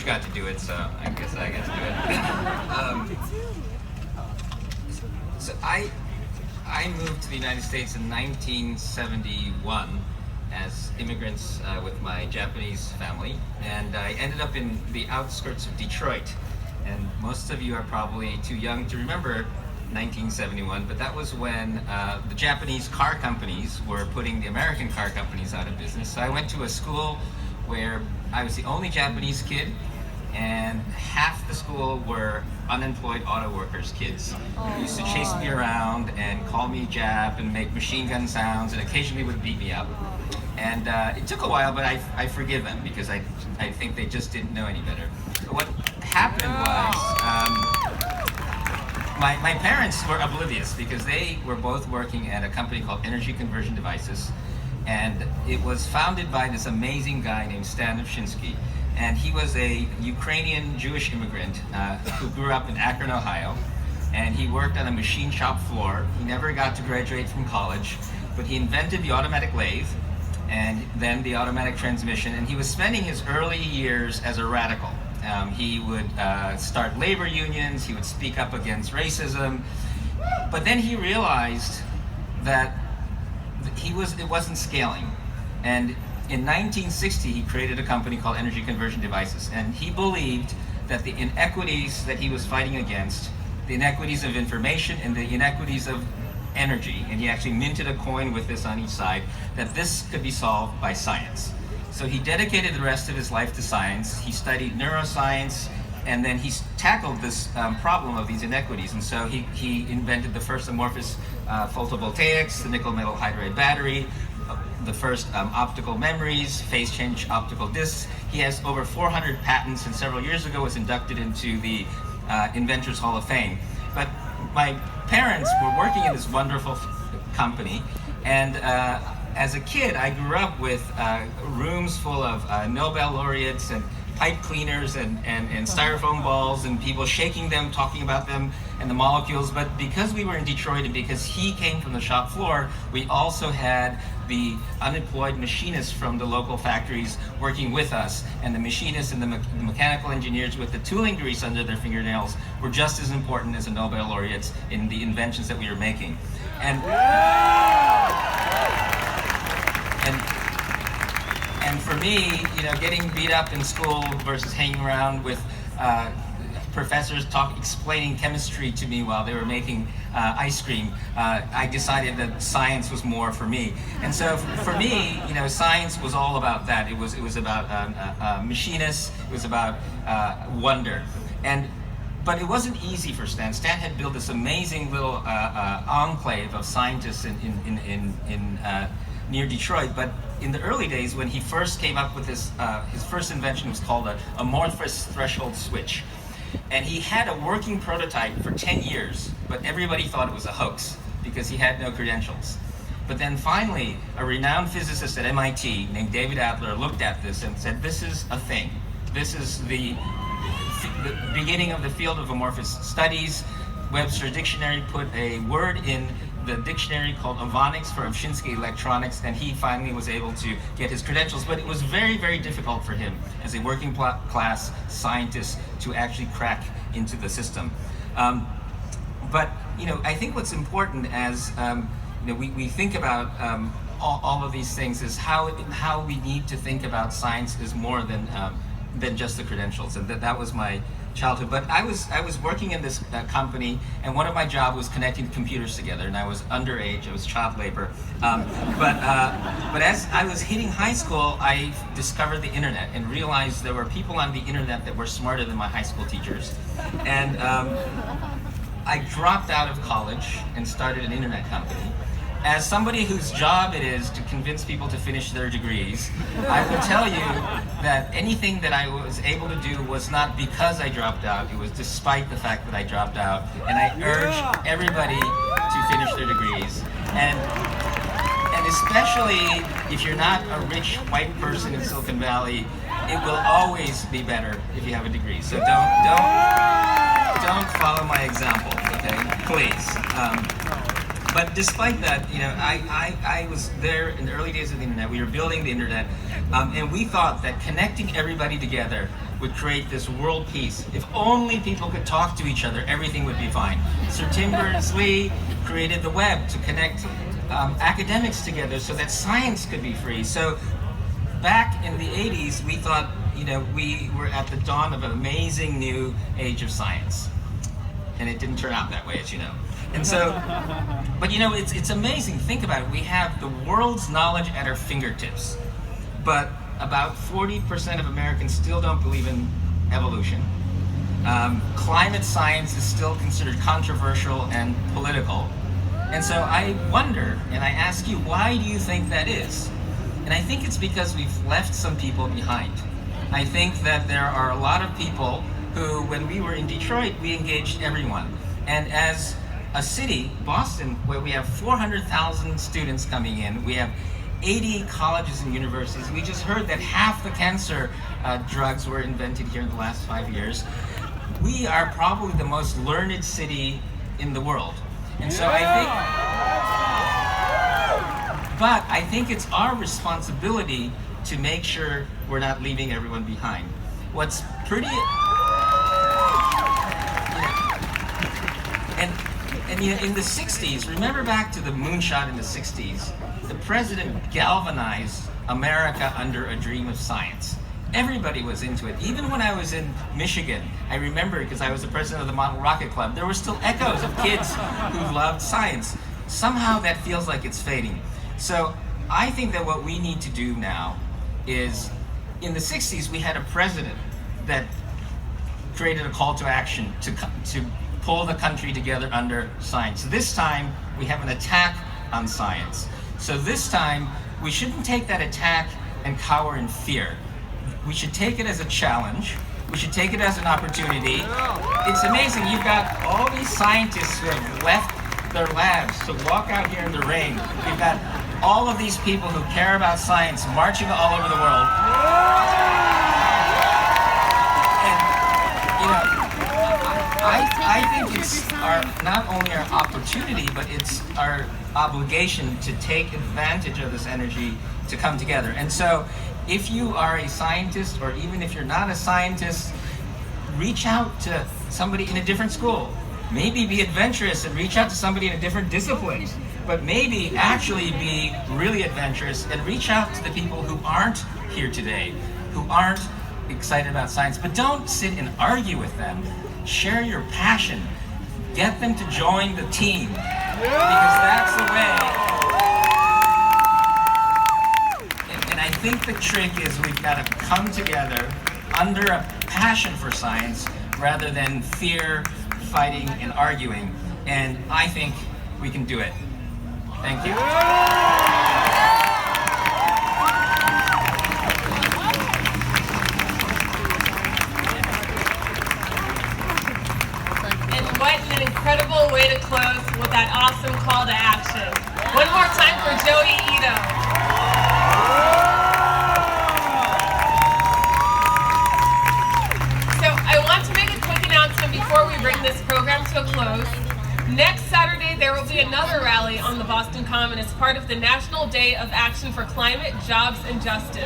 George got to do it, so I guess I get to do it. So I moved to the United States in 1971 as immigrants with my Japanese family, and I ended up in the outskirts of Detroit. And most of you are probably too young to remember 1971, but that was when the Japanese car companies were putting the American car companies out of business. So I went to a school where I was the only Japanese kid, and half the school were unemployed auto workers' kids who used to chase me around and call me Jap and make machine gun sounds and occasionally would beat me up. And it took a while, but I forgive them because I think they just didn't know any better. But what happened was my parents were oblivious because they were both working at a company called Energy Conversion Devices, and it was founded by this amazing guy named Stan Ovshinsky. And he was a Ukrainian Jewish immigrant who grew up in Akron, Ohio, and he worked on a machine shop floor. He never got to graduate from college, but he invented the automatic lathe and then the automatic transmission, and he was spending his early years as a radical. He would start labor unions, he would speak up against racism, but then he realized that it wasn't scaling. And in 1960, he created a company called Energy Conversion Devices, and he believed that the inequities that he was fighting against, the inequities of information and the inequities of energy, and he actually minted a coin with this on each side, that this could be solved by science. So he dedicated the rest of his life to science. He studied neuroscience, and then he tackled this problem of these inequities. And so he invented the first amorphous photovoltaics, the nickel metal hydride battery, the first optical memories, phase change optical discs. He has over 400 patents, and several years ago was inducted into the Inventors Hall of Fame. But my parents were working in this wonderful company, and as a kid, I grew up with rooms full of Nobel laureates and pipe cleaners and styrofoam balls and people shaking them, talking about them and the molecules. But because we were in Detroit and because he came from the shop floor, we also had the unemployed machinists from the local factories working with us. And the machinists and the mechanical engineers with the tooling grease under their fingernails were just as important as the Nobel laureates in the inventions that we were making. And for me, getting beat up in school versus hanging around with professors explaining chemistry to me while they were making ice cream, I decided that science was more for me. And so for me, science was all about that. It was about machinists. It was about wonder. But it wasn't easy for Stan. Stan had built this amazing little enclave of scientists in near Detroit, but in the early days when he first came up with his first invention was called an amorphous threshold switch. And he had a working prototype for 10 years, but everybody thought it was a hoax because he had no credentials. But then finally, a renowned physicist at MIT named David Adler looked at this and said, this is a thing. This is the beginning of the field of amorphous studies. Webster Dictionary put a word in the dictionary called Ovonics for Ovshinsky Electronics, and he finally was able to get his credentials. But it was very, very difficult for him as a working class scientist to actually crack into the system. But I think what's important as we think about all of these things is how we need to think about science is more than just the credentials, and that was my childhood. But I was working in this company, and one of my jobs was connecting computers together, and I was underage. I was child labor. But as I was hitting high school, I discovered the internet and realized there were people on the internet that were smarter than my high school teachers. And I dropped out of college and started an internet company. As somebody whose job it is to convince people to finish their degrees, I will tell you that anything that I was able to do was not because I dropped out, it was despite the fact that I dropped out. And I urge everybody to finish their degrees. And especially if you're not a rich white person in Silicon Valley, it will always be better if you have a degree. So don't follow my example, okay? Please. But despite that, I was there in the early days of the internet. We were building the internet, and we thought that connecting everybody together would create this world peace. If only people could talk to each other, everything would be fine. Sir Tim Berners-Lee created the web to connect academics together so that science could be free. So back in the 80s, we thought, we were at the dawn of an amazing new age of science. And it didn't turn out that way, as you know. And so, but it's amazing. Think about it. We have the world's knowledge at our fingertips, but about 40% of Americans still don't believe in evolution. Climate science is still considered controversial and political. And so I wonder, and I ask you, why do you think that is? And I think it's because we've left some people behind. I think that there are a lot of people who, when we were in Detroit, we engaged everyone. And as a city, Boston, where we have 400,000 students coming in, we have 80 colleges and universities. We just heard that half the cancer drugs were invented here in the last 5 years. We are probably the most learned city in the world. And so I think it's our responsibility to make sure we're not leaving everyone behind. What's pretty, and in the 60s, remember back to the moonshot in the 60s, the president galvanized America under a dream of science. Everybody was into it. Even when I was in Michigan, I remember, because I was the president of the Model Rocket Club, there were still echoes of kids who loved science. Somehow that feels like it's fading. So I think that what we need to do now is, in the 60s, we had a president that created a call to action to pull the country together under science. This time, we have an attack on science. So this time, we shouldn't take that attack and cower in fear. We should take it as a challenge. We should take it as an opportunity. It's amazing. You've got all these scientists who have left their labs to walk out here in the rain. You've got all of these people who care about science marching all over the world. I think it's not only our opportunity, but it's our obligation to take advantage of this energy to come together. And so, if you are a scientist, or even if you're not a scientist, reach out to somebody in a different school. Maybe be adventurous and reach out to somebody in a different discipline. But maybe actually be really adventurous and reach out to the people who aren't here today, who aren't excited about science. But don't sit and argue with them. Share your passion. Get them to join the team, because that's the way. And I think the trick is we've got to come together under a passion for science rather than fear, fighting, and arguing. And I think we can do it. Thank you. What an incredible way to close with that awesome call to action. One more time for Joey Ito. So I want to make a quick announcement before we bring this program to a close. Next Saturday, there will be another rally on the Boston Common as part of the National Day of Action for Climate, Jobs, and Justice.